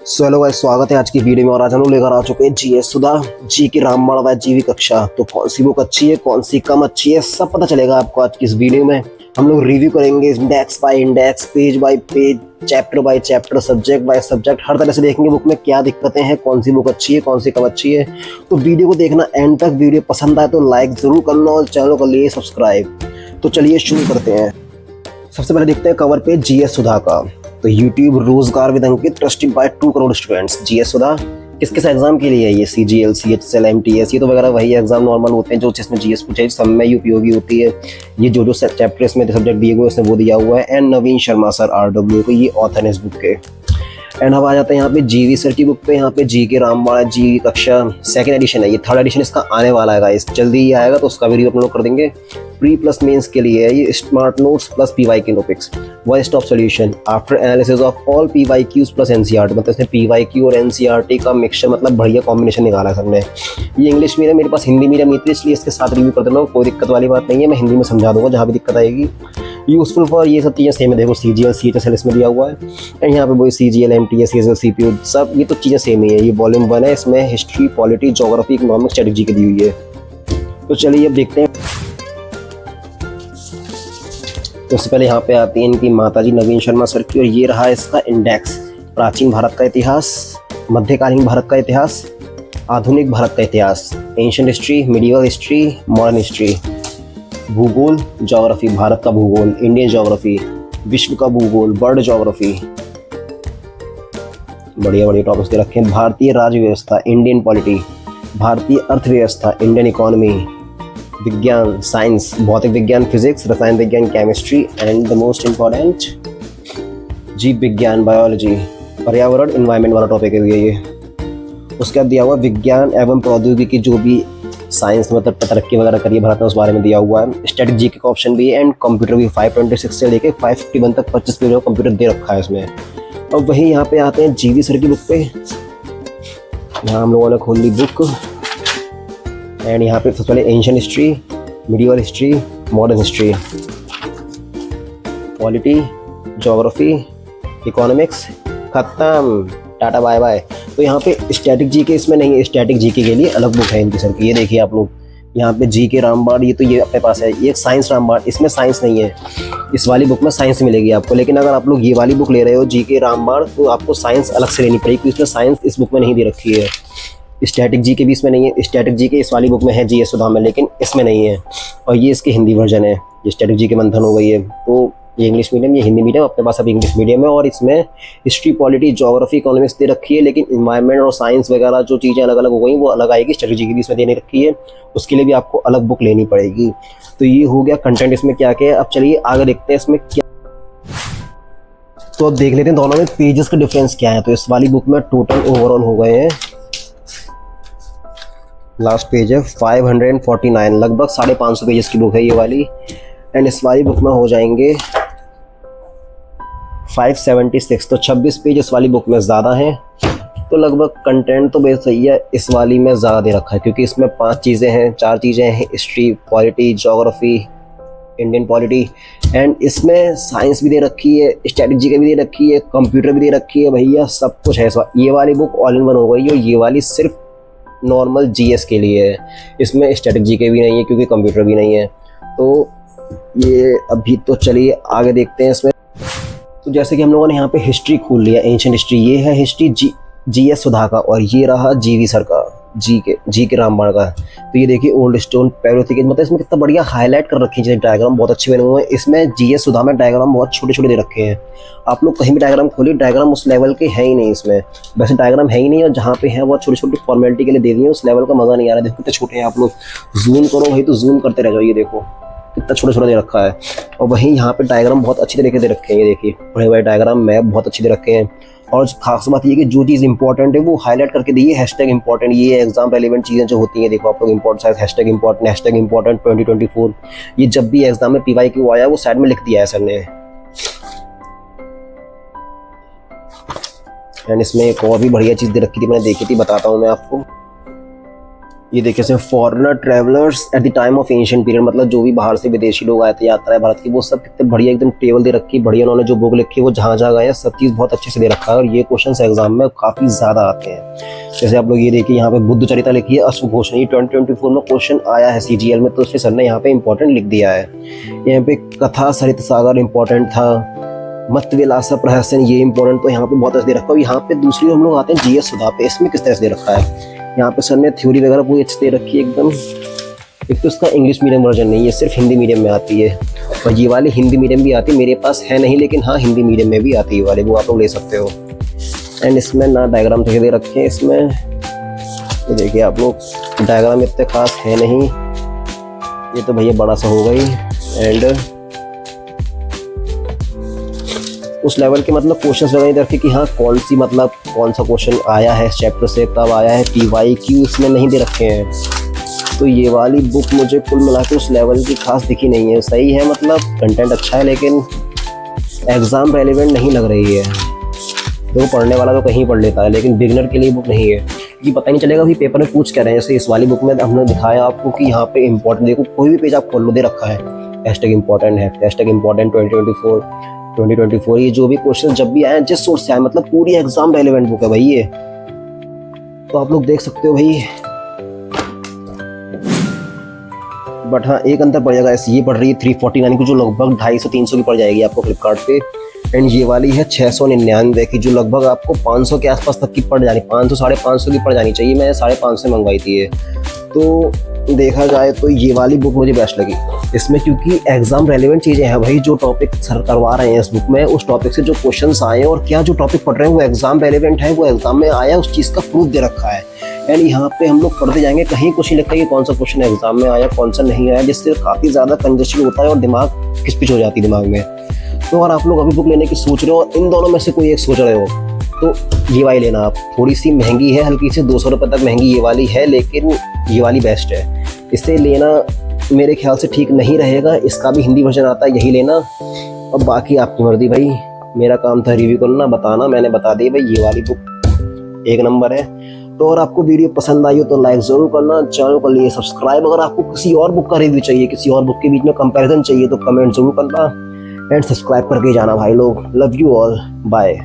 Hello guys, स्वागत है आज की वीडियो में। और आज हम लोग लेकर आ चुके हैं जीएस सुधा जी की रामबाण व जीवी कक्षा। तो कौन सी बुक अच्छी है, कौन सी कम अच्छी है, सब पता चलेगा आपको आज की इस वीडियो में। हम लोग रिव्यू करेंगे index by index, page by page, chapter by chapter, subject by subject, हर तरह से देखेंगे बुक में क्या दिक्कतें हैं, कौन सी बुक अच्छी है, कौन सी कम अच्छी है। तो वीडियो को देखना एंड तक। वीडियो पसंद आए तो लाइक जरूर करना और चैनल को लिए सब्सक्राइब। तो चलिए शुरू करते हैं। सबसे पहले देखते हैं कवर पे जीएस सुधा का। तो YouTube Rojgar with Ankit, trusted by 2 crore students. GS Sudha किस किस एग्जाम के लिए है ये? सीजीएल, सीएचएसएल, एमटीएस, ये तो वगैरह वही एग्जाम नॉर्मल होते हैं जो जिसमें जीएस पूछे, सब में ही उपयोगी होती है। ये जो चैप्टर इसमें सब्जेक्ट दिए हुए उसने वो दिया हुआ है। And Naveen Sharma sir RW को, ये ऑथर है इस बुक के। एंड अब आ जाते हैं यहाँ पे जीवी सर की बुक पे। यहाँ पे जी के रामबाण जी कक्षा सेकंड एडिशन है, ये थर्ड एडिशन इसका आने वाला है गाइस, जल्दी ही आएगा, तो उसका भी रिव्यू अपलोड कर देंगे। प्री प्लस मेंस के लिए है ये। Smart notes plus PYQ topics, one stop solution after analysis of all PYQs plus NCERT. मतलब इसने पीवाईक्यू और एनसीईआरटी का मिक्सचर, मतलब बढ़िया कॉम्बिनेशन निकाला है सबने। ये इंग्लिश मीडियम, मेरे पास हिंदी मीडियम नहीं थी, इसलिए इसके साथ रिव्यू कर देना, कोई दिक्कत वाली बात नहीं है। मैं हिंदी में समझा दूंगा जहाँ भी दिक्कत आएगी। यूजफुल फॉर ये सब चीज़ें सेम है, देखो सीजीएल सीएचएसएल इसमें दिया हुआ है। एंड यहाँ पे वही सीजीएल एमटीएस सीएचएसएल सीपीयू सब, ये तो चीज़ें सेम ही है। ये वॉल्यूम 1 है, इसमें history, polity, geography, economics, strategy की दी हुई है। तो चलिए अब देखते हैं। तो उससे पहले यहाँ पे आती है इनकी माताजी नवीन शर्मा सर की, और ये रहा इसका इंडेक्स। प्राचीन भारत का इतिहास, मध्यकालीन भारत का इतिहास, आधुनिक भारत का इतिहास, ancient history, medieval history, modern history, भूगोल, ज्योग्राफी, भारत का भूगोल, इंडियन ज्योग्राफी, विश्व का भूगोल, वर्ल्ड ज्योग्राफी, बढ़िया बढ़िया टॉपिक्स दे रखे हैं। भारतीय राज्य व्यवस्था, इंडियन पॉलिटी, भारतीय अर्थव्यवस्था, इंडियन इकोनॉमी, विज्ञान, साइंस, भौतिक विज्ञान, फिजिक्स, रसायन विज्ञान, chemistry, and the most important जीव विज्ञान, बायोलॉजी, पर्यावरण, इन्वायरमेंट वाला टॉपिक है ये। उसके बाद दिया हुआ विज्ञान एवं प्रौद्योगिकी, जो भी साइंस मतलब तरक्की वगैरह करिए भारत में, उस बारे में दिया हुआ है। स्ट्रेटजी के ऑप्शन भी है। एंड कंप्यूटर भी 526 से लेके 551 तक 25 पेज का कंप्यूटर दे रखा है इसमें। अब वही यहाँ पे आते हैं जीवी सर की बुक पे। यहाँ हम लोगों ने खोल ली बुक। एंड यहाँ पे सबसे पहले ancient history, medieval history, modern history, polity, geography, economics, खत्म, टाटा बाय बाय। तो यहाँ पे स्टैटिक जी के इसमें नहीं है, स्टैटिक जी के लिए अलग बुक है इनकी सर की। ये देखिए आप लोग, यहाँ पे जी के रामबाण, ये तो ये अपने पास है। ये एक साइंस रामबाण, इसमें साइंस नहीं है। इस वाली बुक में साइंस मिलेगी आपको, लेकिन अगर आप लोग ये वाली बुक ले रहे हो जी के रामबाण, तो आपको साइंस अलग से लेनी पड़ेगी, क्योंकि इसमें साइंस इस बुक में नहीं दे रखी है। स्टैटिक जी के भी इसमें नहीं है। स्टैटिक जी के इस वाली बुक में है जीएस सुधा में, लेकिन इसमें नहीं है। और ये इसके हिंदी वर्जन है। ये स्टैटिक जी के मंथन हो गई है। तो ये इंग्लिश मीडियम, ये हिंदी मीडियम, अपने पास अभी इंग्लिश मीडियम है। और इसमें हिस्ट्री, पॉलिटी, ज्योग्राफी, इकोनॉमिक्स दे रखी है, लेकिन इन्वायरमेंट और साइंस वगैरह जो चीज़ें अलग अलग हो गई वो अलग आएगी। स्ट्रेटजी की भी इसमें देने रखी है, उसके लिए भी आपको अलग बुक लेनी पड़ेगी। तो ये हो गया कंटेंट इसमें क्या क्या है। अब चलिए आगे देखते हैं इसमें क्या। तो अब देख लेते हैं दोनों में पेजेस का डिफरेंस क्या है। तो इस वाली बुक में टोटल ओवरऑल हो गए हैं, लास्ट पेज है 549, लगभग 550 पेजेस की बुक है ये वाली। एंड इस वाली बुक में हो जाएंगे 576, तो 26 पेज इस वाली बुक में ज़्यादा हैं। तो लगभग कंटेंट तो बेस सही है, इस वाली में ज़्यादा दे रखा है, क्योंकि इसमें 4 चीज़ें हैं, history, polity, geography, Indian polity. And इसमें साइंस भी दे रखी है, स्ट्रेटजी का भी दे रखी है, कंप्यूटर भी दे रखी है, भैया सब कुछ है। ये वाली बुक ऑल इन वन हो गई है, ये वाली सिर्फ नॉर्मल जीएस के लिए है। इसमें स्ट्रेटजी के भी नहीं है, क्योंकि कंप्यूटर भी नहीं है। तो ये अभी तो चलिए आगे देखते हैं इसमें। तो जैसे कि हम लोगों ने यहाँ पे हिस्ट्री खोल लिया, एंशिएंट हिस्ट्री, ये है हिस्ट्री जीएस सुधा का, और ये रहा जीवी सर का, जी के रामबाण का। तो ये देखिए ओल्ड स्टोन पैरोथिकेज, मतलब इसमें कितना बढ़िया हाईलाइट कर रखी है, डायग्राम बहुत अच्छे बने हुए हैं। इसमें जीएस सुधा में डायग्राम बहुत छोटे छोटे दे रखे हैं। आप लोग कहीं भी डायग्राम खोलिए, डायग्राम उस लेवल के है ही नहीं इसमें। वैसे डायग्राम है ही नहीं, और जहाँ पे है वो छोटी छोटी फॉर्मेलिटी के लिए दे दिए, उस लेवल का मजा नहीं आ रहा। देखो कितने छोटे हैं, आप लोग जूम करो भाई तो जूम करते रह जाओ। ये देखो कितना छोटा छोटा दे रखा है। और वहीं यहाँ पे डायग्राम बहुत अच्छी तरीके से दे रखे हैं। ये देखिए बड़े बड़े डायग्राम, मैप बहुत अच्छे दे रखे हैं। और खास बात ये कि जो चीज़ इंपॉर्टेंट है वो हाईलाइट करके दी है, हैशटैग इंपॉर्टेंट, ये एग्जाम रेलेवेंट चीज़ें जो होती हैं। देखो आप लोग इंपॉर्टेंट साइज हैशटैग इंपॉर्टेंट 2024, ये जब भी एग्जाम में पीवाईक्यू आया वो साइड में लिख दिया है सर ने। एंड इसमें एक और भी बढ़िया चीज़ दे रखी थी, मैंने देखी थी, बताता हूँ मैं आपको। ये देखिए इसमें foreigner travellers at the time of ancient period, मतलब जो भी बाहर से विदेशी लोग आए थे यात्राएं भारत की, वो सब कितने बढ़िया एकदम टेबल दे रखी, बढ़िया उन्होंने जो बुक लिखी है वो जहाँ जहाँ गए हैं सब चीज़ बहुत अच्छे से दे रखा है। और ये क्वेश्चन एग्जाम में काफ़ी ज़्यादा आते हैं। जैसे आप लोग ये देखिए यहाँ पे बुद्ध चरिता लिखी है अश्वघोष, ये 2024 में क्वेश्चन आया है CGL में, तो इसलिए सर ने यहाँ पे इंपॉर्टेंट लिख दिया है। यहाँ पे कथा सरित सागर इंपॉर्टेंट था, मत विलासा प्रहसन ये इंपॉर्टेंट, तो यहाँ पे बहुत अच्छे दे रखा है। यहाँ पे दूसरी हम लोग आते हैं GS सुधा पे, इसमें किस तरह से दे रखा है। यहाँ पे सर ने थ्योरी वगैरह पूरी अच्छी दे रखी है एकदम। एक तो इसका इंग्लिश मीडियम वर्जन नहीं है, सिर्फ हिंदी मीडियम में आती है, और ये वाली हिंदी मीडियम भी आती है, मेरे पास है नहीं लेकिन हाँ हिंदी मीडियम में भी आती है वाली, वो आप लोग ले सकते हो। एंड इसमें ना डायग्राम तो दे रखे हैं इसमें, ये देखिए आप लोग डायग्राम इतने खास है नहीं, ये तो भैया बड़ा सा हो गई। एंड उस लेवल के मतलब क्वेश्चंस वगैरह दे रखे कि हाँ कौन सी मतलब कौन सा क्वेश्चन आया है इस चैप्टर से, कब आया है, PYQ इसमें नहीं दे रखे हैं। तो ये वाली बुक मुझे कुल मिला के उस लेवल की खास दिखी नहीं है। सही है मतलब कंटेंट अच्छा है लेकिन एग्ज़ाम रेलिवेंट नहीं लग रही है। देखो पढ़ने वाला तो कहीं पढ़ लेता है लेकिन बिगनर के लिए बुक नहीं है, कि पता नहीं चलेगा कि पेपर में पूछ क्या रहे हैं। जैसे इस वाली बुक में हमने दिखाया आपको कि यहाँ पे इंपॉर्टेंट, देखो कोई भी पेज आप खोल लो दे रखा है हैशटैग इंपॉर्टेंट है, हैशटैग इंपॉर्टेंट 2024 ये जो भी क्वेश्चन जब भी आए जिस सोर्स से आए, मतलब पूरी एग्जाम रेलिवेंट बुक है भाई ये, तो आप लोग देख सकते हो भाई। बट हाँ एक अंतर पड़ जाएगा, ऐसे ये पड़ रही है 349 की जो लगभग 250-300 की पड़ जाएगी आपको फ्लिपकार्ट पे, एंड ये वाली है 699 की जो लगभग आपको 500 के आसपास तक की पड़ जानी, 500-550 की पड़ जानी चाहिए। मैंने 550 से मंगवाई थी ये। तो देखा जाए तो ये वाली बुक मुझे बेस्ट लगी इसमें, क्योंकि एग्जाम रेलिवेंट चीज़ें हैं भाई, जो टॉपिक सर करवा रहे हैं इस बुक में उस टॉपिक से जो क्वेश्चंस आए हैं और क्या जो टॉपिक पढ़ रहे हैं वो एग्जाम रेलिवेंट है, वो एग्जाम में आया उस चीज़ का प्रूफ दे रखा है। एंड यहाँ पे हम लोग पढ़ते जाएंगे, कहीं कुछ नहीं लिखा कि कौन सा क्वेश्चन एग्जाम में आया कौन सा नहीं आया, जिससे काफ़ी ज़्यादा कंजस्टेड होता है और दिमाग खिचपिच हो जाती है दिमाग में। तो अगर आप लोग अभी बुक लेने की सोच रहे हो, इन दोनों में से कोई एक सोच रहे हो, तो ये वाली लेना आप। थोड़ी सी महंगी है, हल्की सी 200 रुपये तक महंगी ये वाली है, लेकिन ये वाली बेस्ट है। इसे लेना मेरे ख्याल से ठीक नहीं रहेगा, इसका भी हिंदी वर्जन आता है, यही लेना। अब बाकी आपकी मर्जी भाई, मेरा काम था रिव्यू करना, बताना, मैंने बता दी भाई ये वाली बुक एक नंबर है। तो अगर आपको वीडियो पसंद आई हो तो लाइक ज़रूर करना, चैनल को लिए सब्सक्राइब। अगर आपको किसी और बुक का रिव्यू चाहिए, किसी और बुक के बीच में कंपैरिजन चाहिए तो कमेंट जरूर करना, एंड सब्सक्राइब करके जाना भाई लोग। Love you all, bye.